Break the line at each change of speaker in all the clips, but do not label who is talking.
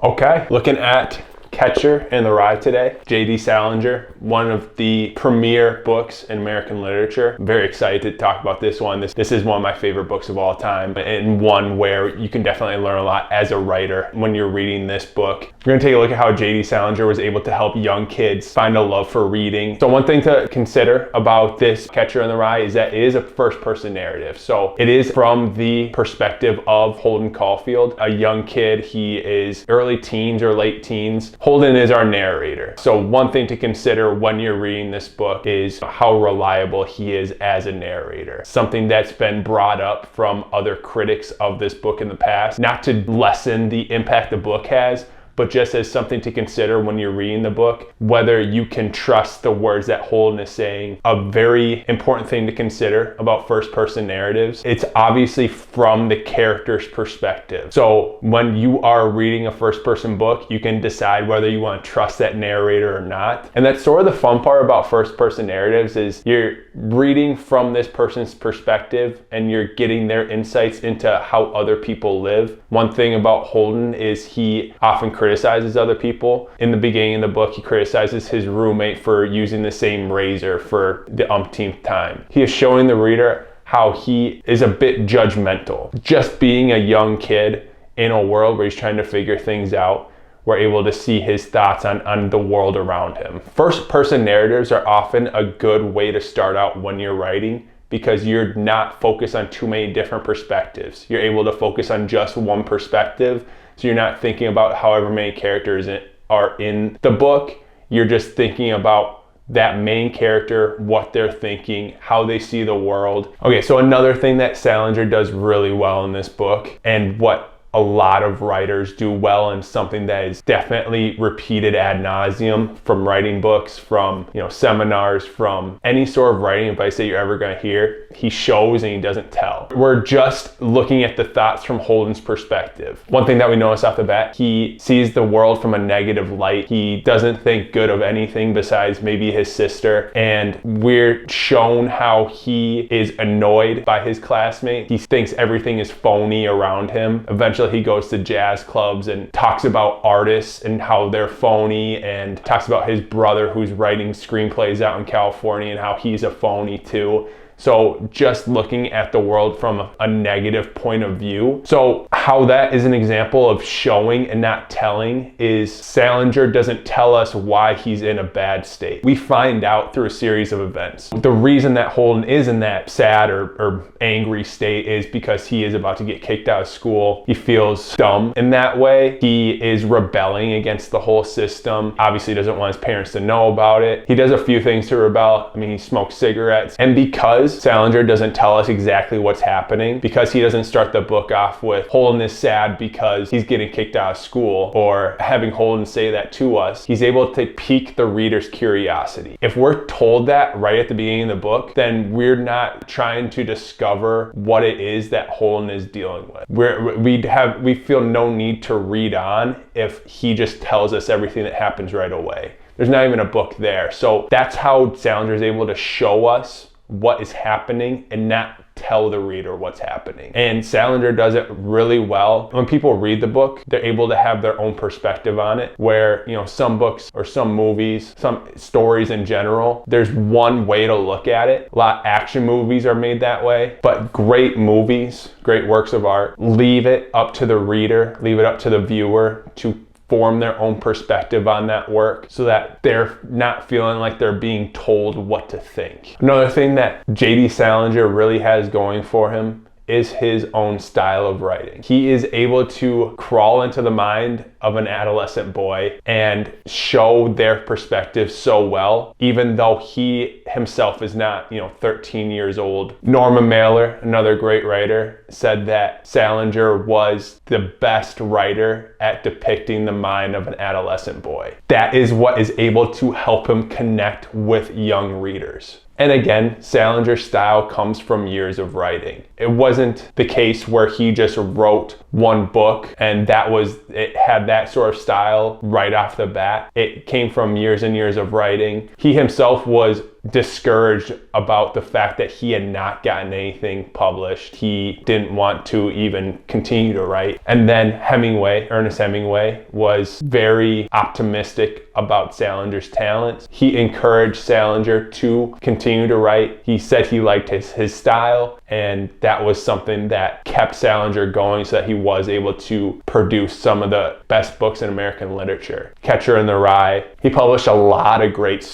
Okay, looking at Catcher in the Rye today. J.D. Salinger, one of the premier books in American literature. I'm very excited to talk about this one. This is one of my favorite books of all time, and one where you can definitely learn a lot as a writer when you're reading this book. We're going to take a look at how J.D. Salinger was able to help young kids find a love for reading. So one thing to consider about this Catcher in the Rye is that it is a first-person narrative. So it is from the perspective of Holden Caulfield, a young kid. He is early teens or late teens. Holden is our narrator. So one thing to consider when you're reading this book is how reliable he is as a narrator. Something that's been brought up from other critics of this book in the past, not to lessen the impact the book has, but just as something to consider when you're reading the book, whether you can trust the words that Holden is saying. A very important thing to consider about first-person narratives, it's obviously from the character's perspective. So when you are reading a first-person book, you can decide whether you want to trust that narrator or not. And that's sort of the fun part about first-person narratives is you're reading from this person's perspective and you're getting their insights into how other people live. One thing about Holden is he often criticizes other people. In the beginning of the book, he criticizes his roommate for using the same razor for the umpteenth time. He is showing the reader how he is a bit judgmental. Just being a young kid in a world where he's trying to figure things out, we're able to see his thoughts on the world around him. First-person narratives are often a good way to start out when you're writing, because you're not focused on too many different perspectives. You're able to focus on just one perspective. So you're not thinking about however many characters are in the book. You're just thinking about that main character, what they're thinking, how they see the world. Okay, so another thing that Salinger does really well in this book, and what a lot of writers do well, and something that is definitely repeated ad nauseum from writing books, from seminars, from any sort of writing advice that you're ever going to hear, he shows and he doesn't tell. We're just looking at the thoughts from Holden's perspective. One thing that we notice off the bat, he sees the world from a negative light. He doesn't think good of anything besides maybe his sister, and we're shown how he is annoyed by his classmate. He thinks everything is phony around him. Eventually he goes to jazz clubs and talks about artists and how they're phony, and talks about his brother who's writing screenplays out in California and how he's a phony too. So just looking at the world from a negative point of view. So how that is an example of showing and not telling is Salinger doesn't tell us why he's in a bad state. We find out through a series of events. The reason that Holden is in that sad or angry state is because he is about to get kicked out of school. He feels dumb in that way. He is rebelling against the whole system. Obviously doesn't want his parents to know about it. He does a few things to rebel. I mean, he smokes cigarettes. And because Salinger doesn't tell us exactly what's happening, because he doesn't start the book off with Holden is sad because he's getting kicked out of school, or having Holden say that to us, he's able to pique the reader's curiosity. If we're told that right at the beginning of the book, then we're not trying to discover what it is that Holden is dealing with. We feel no need to read on if he just tells us everything that happens right away. There's not even a book there. So that's how Salinger is able to show us what is happening and not tell the reader what's happening. And Salinger does it really well. When people read the book, they're able to have their own perspective on it, where some books or some movies, some stories in general, there's one way to look at it. A lot of action movies are made that way, but great movies, great works of art, leave it up to the reader, leave it up to the viewer to form their own perspective on that work, so that they're not feeling like they're being told what to think. Another thing that J.D. Salinger really has going for him is his own style of writing. He is able to crawl into the mind of an adolescent boy and show their perspective so well, even though he himself is not, 13 years old. Norma Mailer, another great writer, said that Salinger was the best writer at depicting the mind of an adolescent boy. That is what is able to help him connect with young readers. And again, Salinger's style comes from years of writing. It wasn't the case where he just wrote one book and it had that sort of style right off the bat. It came from years and years of writing. He himself was discouraged about the fact that he had not gotten anything published. He didn't want to even continue to write. And then Ernest Hemingway, was very optimistic about Salinger's talents. He encouraged Salinger to continue to write. He said he liked his style, and that was something that kept Salinger going so that he was able to produce some of the best books in American literature. Catcher in the Rye. He published a lot of great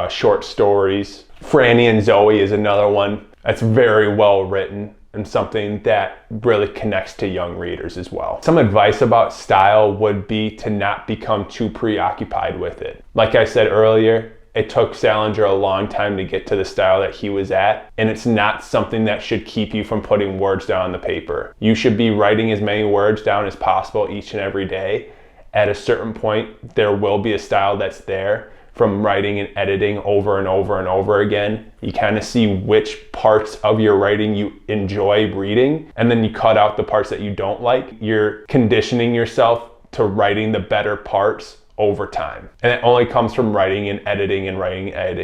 short stories. Franny and Zoe is another one that's very well written and something that really connects to young readers as well. Some advice about style would be to not become too preoccupied with it. Like I said earlier, it took Salinger a long time to get to the style that he was at, and it's not something that should keep you from putting words down on the paper. You should be writing as many words down as possible each and every day. At a certain point, there will be a style that's there. From writing and editing over and over and over again, you kind of see which parts of your writing you enjoy reading, and then you cut out the parts that you don't like. You're conditioning yourself to writing the better parts over time. And it only comes from writing and editing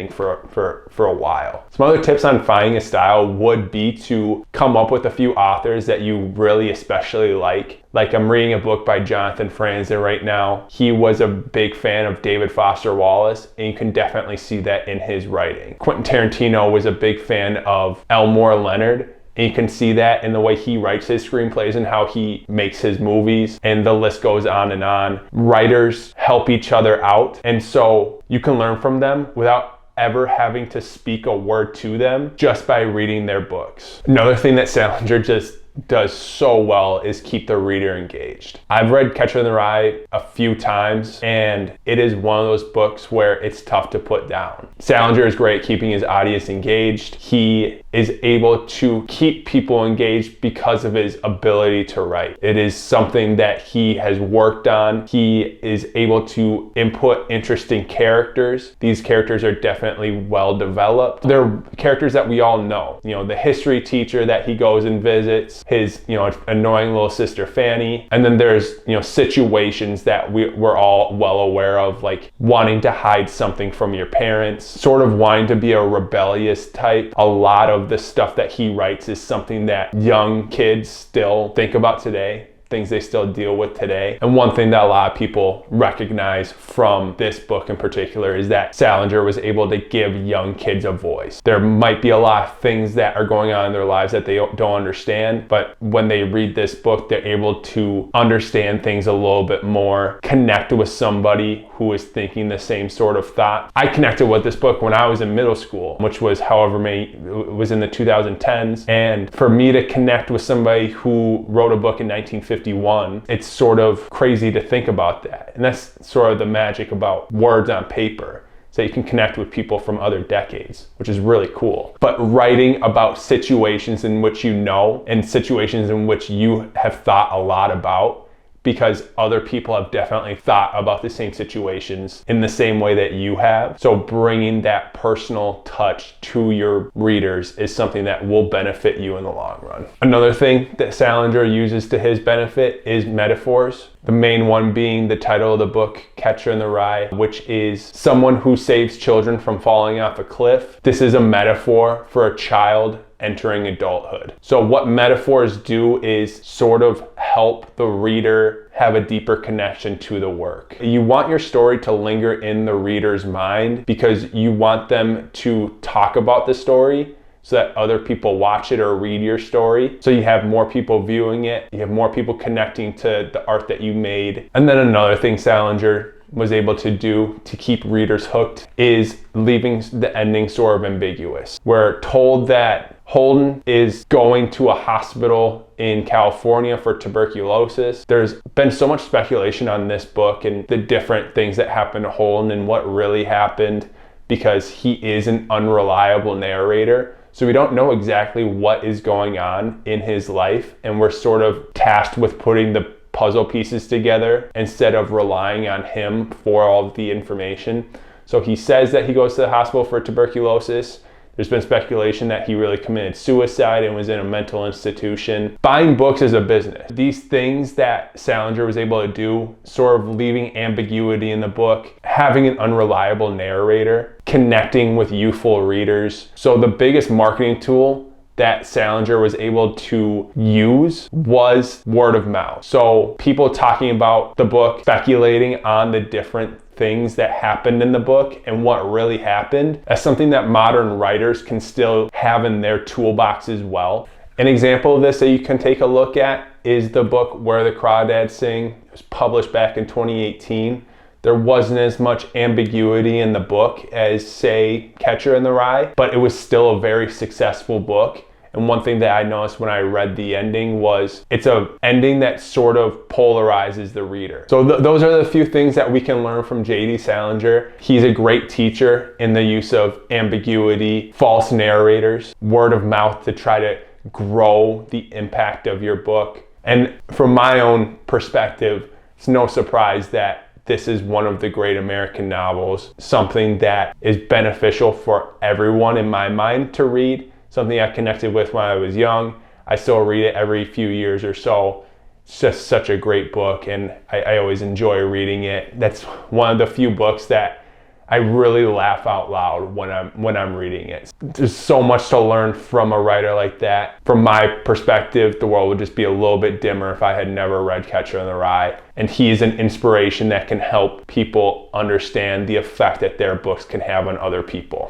for a while. Some other tips on finding a style would be to come up with a few authors that you really especially like. Like, I'm reading a book by Jonathan Franzen right now. He was a big fan of David Foster Wallace, and you can definitely see that in his writing. Quentin Tarantino was a big fan of Elmore Leonard, and you can see that in the way he writes his screenplays and how he makes his movies, and the list goes on and on. Writers help each other out, and so you can learn from them without ever having to speak a word to them, just by reading their books. Another thing that Salinger just does so well is keep the reader engaged. I've read Catcher in the Rye a few times, and it is one of those books where it's tough to put down. Salinger is great at keeping his audience engaged. He is able to keep people engaged because of his ability to write. It is something that he has worked on. He is able to input interesting characters. These characters are definitely well developed. They're characters that we all know. You know, the history teacher that he goes and visits, his, annoying little sister Fanny. And then there's, situations that we're all well aware of, like wanting to hide something from your parents, sort of wanting to be a rebellious type. A lot of the stuff that he writes is something that young kids still think about today, things they still deal with today. And one thing that a lot of people recognize from this book in particular is that Salinger was able to give young kids a voice. There might be a lot of things that are going on in their lives that they don't understand, but when they read this book, they're able to understand things a little bit more, connect with somebody who is thinking the same sort of thought. I connected with this book when I was in middle school, which was it was in the 2010s. And for me to connect with somebody who wrote a book in 1951, it's sort of crazy to think about that. And that's sort of the magic about words on paper, so you can connect with people from other decades, which is really cool. But writing about situations in which and situations in which you have thought a lot about, because other people have definitely thought about the same situations in the same way that you have. So bringing that personal touch to your readers is something that will benefit you in the long run. Another thing that Salinger uses to his benefit is metaphors. The main one being the title of the book, Catcher in the Rye, which is someone who saves children from falling off a cliff. This is a metaphor for a child entering adulthood. So what metaphors do is sort of help the reader have a deeper connection to the work. You want your story to linger in the reader's mind because you want them to talk about the story so that other people watch it or read your story. So you have more people viewing it, you have more people connecting to the art that you made. And then another thing Salinger was able to do to keep readers hooked is leaving the ending sort of ambiguous. We're told that Holden is going to a hospital in California for tuberculosis. There's been so much speculation on this book and the different things that happened to Holden and what really happened, because he is an unreliable narrator. So we don't know exactly what is going on in his life, and we're sort of tasked with putting the puzzle pieces together instead of relying on him for all of the information. So he says that he goes to the hospital for tuberculosis. There's been speculation that he really committed suicide and was in a mental institution. Buying books is a business. These things that Salinger was able to do, sort of leaving ambiguity in the book, having an unreliable narrator, connecting with youthful readers. So the biggest marketing tool that Salinger was able to use was word of mouth. So people talking about the book, speculating on the different things that happened in the book and what really happened. That's something that modern writers can still have in their toolbox as well. An example of this that you can take a look at is the book Where the Crawdads Sing. It was published back in 2018. There wasn't as much ambiguity in the book as, say, Catcher in the Rye, but it was still a very successful book. And one thing that I noticed when I read the ending was it's an ending that sort of polarizes the reader. So those are the few things that we can learn from J.D. Salinger. He's a great teacher in the use of ambiguity, false narrators, word of mouth to try to grow the impact of your book. And from my own perspective, it's no surprise that this is one of the great American novels, something that is beneficial for everyone in my mind to read, something I connected with when I was young. I still read it every few years or so. It's just such a great book, and I always enjoy reading it. That's one of the few books that I really laugh out loud when I'm reading it. There's so much to learn from a writer like that. From my perspective, the world would just be a little bit dimmer if I had never read Catcher in the Rye. And he's an inspiration that can help people understand the effect that their books can have on other people.